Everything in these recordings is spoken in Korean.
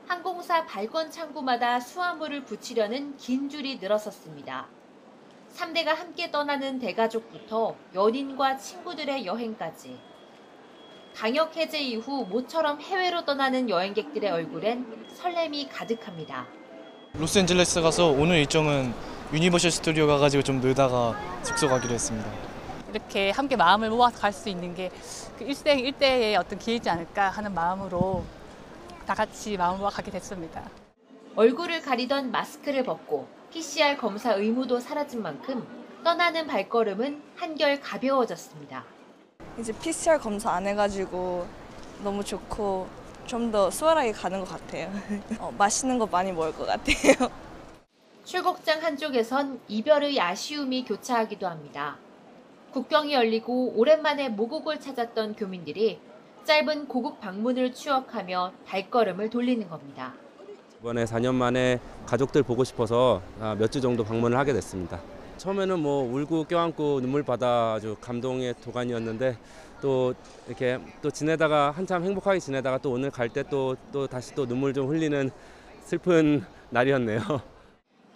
항공사 발권 창구마다 수화물을 붙이려는 긴 줄이 늘었었습니다. 3대가 함께 떠나는 대가족부터 연인과 친구들의 여행까지. 방역 해제 이후 모처럼 해외로 떠나는 여행객들의 얼굴엔 설렘이 가득합니다. 로스앤젤레스 가서 오늘 일정은 유니버셜 스튜디오 가가지고 좀 놀다가 숙소 가기로 했습니다. 이렇게 함께 마음을 모아서 갈 수 있는 게 그 일생일대의 어떤 기회이지 않을까 하는 마음으로 다 같이 마음을 모아 가게 됐습니다. 얼굴을 가리던 마스크를 벗고 PCR 검사 의무도 사라진 만큼 떠나는 발걸음은 한결 가벼워졌습니다. 이제 PCR 검사 안 해가지고 너무 좋고 좀 더 수월하게 가는 것 같아요. 맛있는 거 많이 먹을 것 같아요. 출국장 한쪽에선 이별의 아쉬움이 교차하기도 합니다. 국경이 열리고 오랜만에 모국을 찾았던 교민들이 짧은 고국 방문을 추억하며 발걸음을 돌리는 겁니다. 이번에 4년 만에 가족들 보고 싶어서 몇 주 정도 방문을 하게 됐습니다. 처음에는 울고 껴안고 눈물 받아 아주 감동의 도가니였는데 또 이렇게 또 지내다가 한참 행복하게 지내다가 또 오늘 갈 때 또 다시 또 눈물 좀 흘리는 슬픈 날이었네요.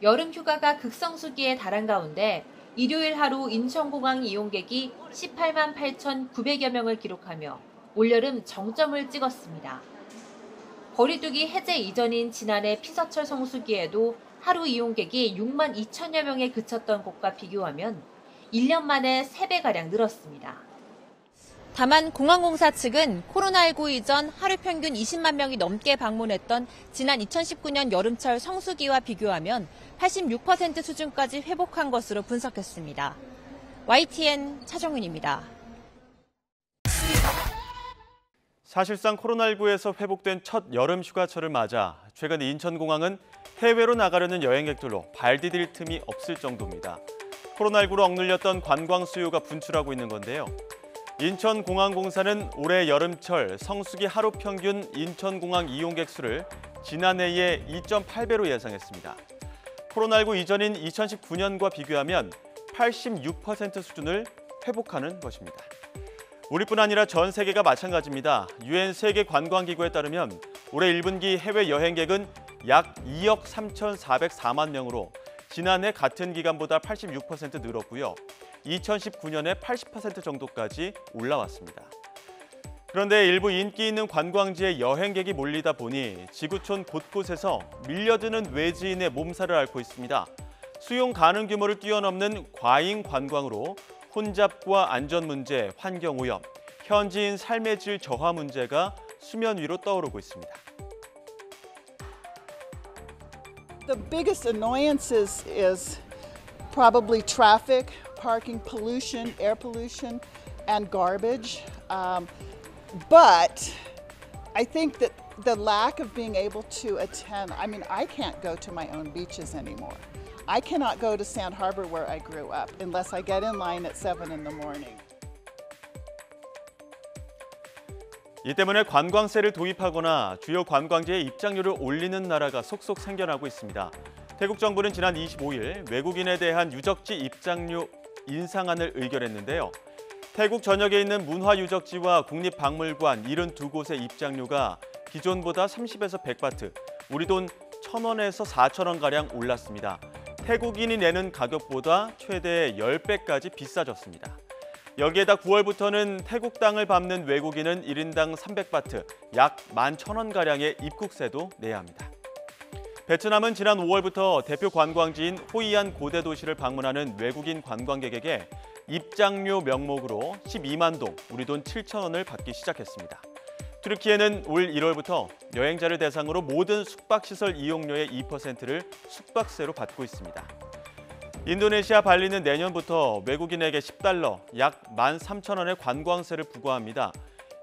여름 휴가가 극성수기에 달한 가운데 일요일 하루 인천공항 이용객이 18만 8,900여 명을 기록하며 올여름 정점을 찍었습니다. 거리두기 해제 이전인 지난해 피서철 성수기에도 하루 이용객이 6만 2천여 명에 그쳤던 곳과 비교하면 1년 만에 3배가량 늘었습니다. 다만 공항공사 측은 코로나19 이전 하루 평균 20만 명이 넘게 방문했던 지난 2019년 여름철 성수기와 비교하면 86% 수준까지 회복한 것으로 분석했습니다. YTN 차정윤입니다. 사실상 코로나19에서 회복된 첫 여름 휴가철을 맞아 최근 인천공항은 해외로 나가려는 여행객들로 발 디딜 틈이 없을 정도입니다. 코로나19로 억눌렸던 관광 수요가 분출하고 있는 건데요. 인천공항공사는 올해 여름철 성수기 하루 평균 인천공항 이용객 수를 지난해의 2.8배로 예상했습니다. 코로나19 이전인 2019년과 비교하면 86% 수준을 회복하는 것입니다. 우리뿐 아니라 전 세계가 마찬가지입니다. 유엔 세계관광기구에 따르면 올해 1분기 해외 여행객은 약 2억 3,404만 명으로 지난해 같은 기간보다 86% 늘었고요. 2019년에 80% 정도까지 올라왔습니다. 그런데 일부 인기 있는 관광지에 여행객이 몰리다 보니 지구촌 곳곳에서 밀려드는 외지인의 몸살을 앓고 있습니다. 수용 가능 규모를 뛰어넘는 과잉 관광으로 혼잡과 안전 문제, 환경 오염, 현지인 삶의 질 저하 문제가 수면 위로 떠오르고 있습니다. The biggest annoyances is probably traffic, parking pollution, air pollution, and garbage. But I think that the lack of being able to attend, I can't go to my own beaches anymore. I cannot go to Sand Harbor where I grew up unless I get in line at 7 in the morning. 이 때문에 관광세를 도입하거나 주요 관광지의 입장료를 올리는 나라가 속속 생겨나고 있습니다. 태국 정부는 지난 25일 외국인에 대한 유적지 입장료 인상안을 의결했는데요. 태국 전역에 있는 문화유적지와 국립박물관 72곳의 입장료가 기존보다 30에서 100바트, 우리 돈 1,000원에서 4,000원가량 올랐습니다. 태국인이 내는 가격보다 최대 10배까지 비싸졌습니다. 여기에다 9월부터는 태국 땅을 밟는 외국인은 1인당 300바트, 약 11,000원가량의 입국세도 내야 합니다. 베트남은 지난 5월부터 대표 관광지인 호이안 고대 도시를 방문하는 외국인 관광객에게 입장료 명목으로 12만 동, 우리 돈 7,000원을 받기 시작했습니다. 튀르키예는 올 1월부터 여행자를 대상으로 모든 숙박시설 이용료의 2%를 숙박세로 받고 있습니다. 인도네시아 발리는 내년부터 외국인에게 10달러, 약 13,000원의 관광세를 부과합니다.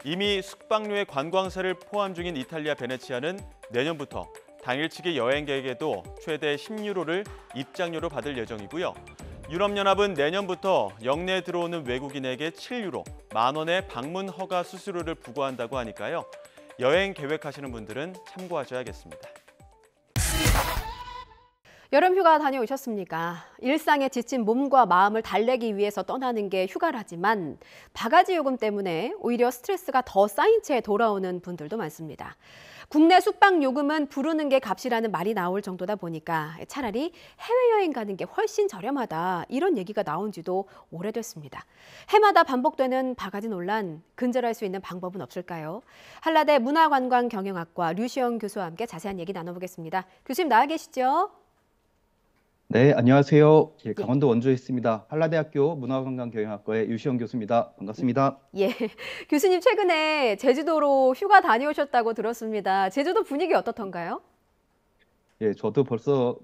이미 숙박료에 관광세를 포함 중인 이탈리아 베네치아는 내년부터 당일치기 여행객에게도 최대 10유로를 입장료로 받을 예정이고요. 유럽연합은 내년부터 영내에 들어오는 외국인에게 7유로, 10,000원의 방문 허가 수수료를 부과한다고 하니까요. 여행 계획하시는 분들은 참고하셔야겠습니다. 여름 휴가 다녀오셨습니까? 일상에 지친 몸과 마음을 달래기 위해서 떠나는 게 휴가라지만 바가지 요금 때문에 오히려 스트레스가 더 쌓인 채 돌아오는 분들도 많습니다. 국내 숙박 요금은 부르는 게 값이라는 말이 나올 정도다 보니까 차라리 해외여행 가는 게 훨씬 저렴하다 이런 얘기가 나온 지도 오래됐습니다. 해마다 반복되는 바가지 논란, 근절할 수 있는 방법은 없을까요? 한라대 문화관광경영학과 류시영 교수와 함께 자세한 얘기 나눠보겠습니다. 교수님 나와 계시죠? 네, 안녕하세요. 예, 강원도 원주에 있습니다. 한라대학교 문화관광경영학과의 유시영 교수입니다. 반갑습니다. 예, 교수님 최근에 제주도로 휴가 다녀오셨다고 들었습니다. 제주도 분위기 어떻던가요? 예, 저도 벌써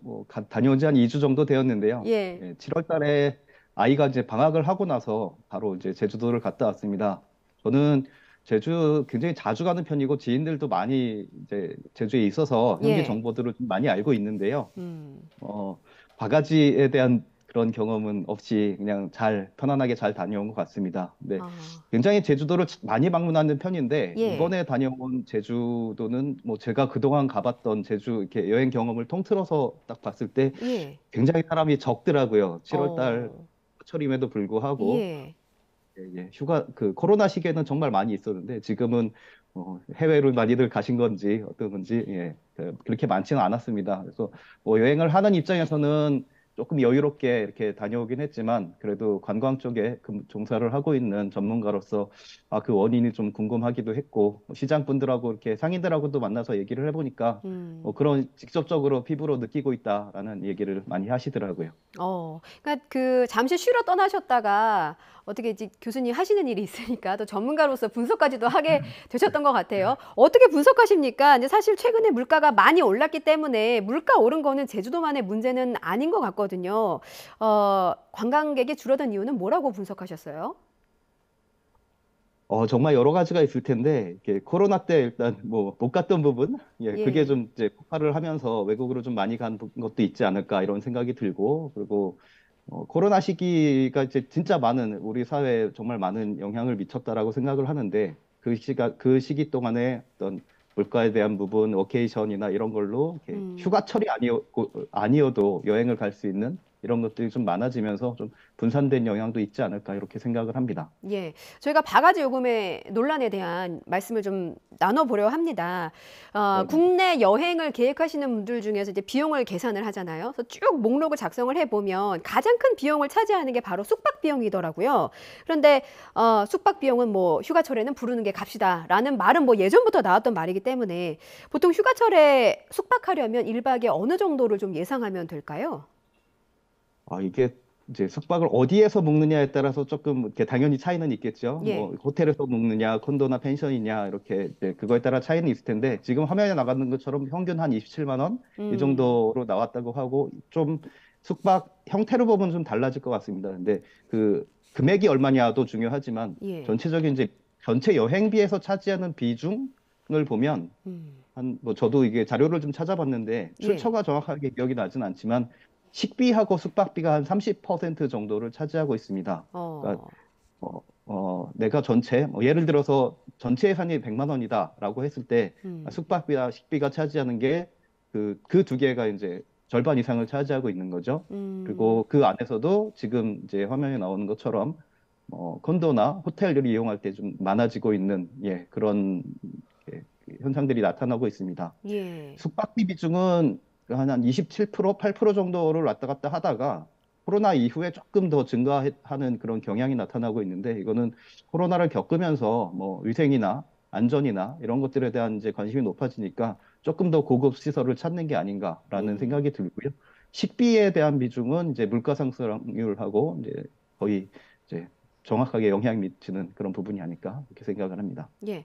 다녀온 지 한 2주 정도 되었는데요. 예. 7월 달에 아이가 이제 방학을 하고 나서 바로 이제 제주도를 갔다 왔습니다. 저는 제주 굉장히 자주 가는 편이고 지인들도 많이 이제 제주에 있어서 현지 예. 정보들을 좀 많이 알고 있는데요. 바가지에 대한 그런 경험은 없이 그냥 편안하게 잘 다녀온 것 같습니다. 네. 굉장히 제주도를 많이 방문하는 편인데 예. 이번에 다녀온 제주도는 뭐 제가 그동안 가봤던 제주 이렇게 여행 경험을 통틀어서 딱 봤을 때 예. 굉장히 사람이 적더라고요. 7월 달 철임에도 불구하고 예. 휴가 코로나 시기에는 정말 많이 있었는데 지금은 해외로 많이들 가신 건지 어떤 건지 그렇게 많지는 않았습니다. 그래서 여행을 하는 입장에서는 조금 여유롭게 이렇게 다녀오긴 했지만 그래도 관광 쪽에 종사를 하고 있는 전문가로서 그 원인이 좀 궁금하기도 했고 시장 분들하고 이렇게 상인들하고도 만나서 얘기를 해보니까 그런 직접적으로 피부로 느끼고 있다라는 얘기를 많이 하시더라고요. 그러니까 잠시 쉬러 떠나셨다가 어떻게 이제 교수님 하시는 일이 있으니까 또 전문가로서 분석까지도 하게 되셨던 것 같아요. 어떻게 분석하십니까? 이제 사실 최근에 물가가 많이 올랐기 때문에 물가 오른 거는 제주도만의 문제는 아닌 것 같거든요. 관광객이 줄어든 이유는 뭐라고 분석하셨어요? 정말 여러 가지가 있을 텐데 코로나 때 일단 못 갔던 부분, 그게 좀 이제 폭발을 하면서 외국으로 좀 많이 간 것도 있지 않을까 이런 생각이 들고 그리고 코로나 시기가 이제 진짜 우리 사회에 정말 많은 영향을 미쳤다라고 생각을 하는데 그 시기 동안에 어떤 물가에 대한 부분, 워케이션이나 이런 걸로 휴가철이 아니어도 여행을 갈 수 있는 이런 것들이 좀 많아지면서 좀 분산된 영향도 있지 않을까 이렇게 생각을 합니다. 예, 저희가 바가지 요금의 논란에 대한 말씀을 좀 나눠보려 합니다. 국내 여행을 계획하시는 분들 중에서 이제 비용을 계산을 하잖아요. 그래서 쭉 목록을 작성을 해보면 가장 큰 비용을 차지하는 게 바로 숙박 비용이더라고요. 그런데 숙박 비용은 뭐 휴가철에는 부르는 게 값이다라는 말은 뭐 예전부터 나왔던 말이기 때문에 보통 휴가철에 숙박하려면 1박에 어느 정도를 좀 예상하면 될까요? 이게 이제 숙박을 어디에서 묵느냐에 따라서 조금 이렇게 당연히 차이는 있겠죠. 예. 호텔에서 묵느냐, 콘도나 펜션이냐 이렇게 이제 그거에 따라 차이는 있을 텐데 지금 화면에 나가는 것처럼 평균 한 27만 원 이 정도로 나왔다고 하고 좀 숙박 형태로 보면 좀 달라질 것 같습니다. 근데 그 금액이 얼마냐도 중요하지만 예. 전체적인 이제 전체 여행비에서 차지하는 비중을 보면 저도 이게 자료를 좀 찾아봤는데 출처가 정확하게 기억이 나진 않지만 식비하고 숙박비가 한 30% 정도를 차지하고 있습니다. 그러니까 내가 예를 들어서 전체 예산이 100만 원이다라고 했을 때 숙박비와 식비가 차지하는 게 그 두 개가 이제 절반 이상을 차지하고 있는 거죠. 그리고 그 안에서도 지금 이제 화면에 나오는 것처럼 콘도나 호텔을 이용할 때 좀 많아지고 있는 그런 현상들이 나타나고 있습니다. 예. 숙박비 비중은 한 27%, 8% 정도를 왔다 갔다 하다가 코로나 이후에 조금 더 증가하는 그런 경향이 나타나고 있는데 이거는 코로나를 겪으면서 위생이나 안전이나 이런 것들에 대한 이제 관심이 높아지니까 조금 더 고급 시설을 찾는 게 아닌가라는 생각이 들고요. 식비에 대한 비중은 이제 물가 상승률하고 이제 거의 이제 정확하게 영향 미치는 그런 부분이 아닐까 이렇게 생각을 합니다. 예.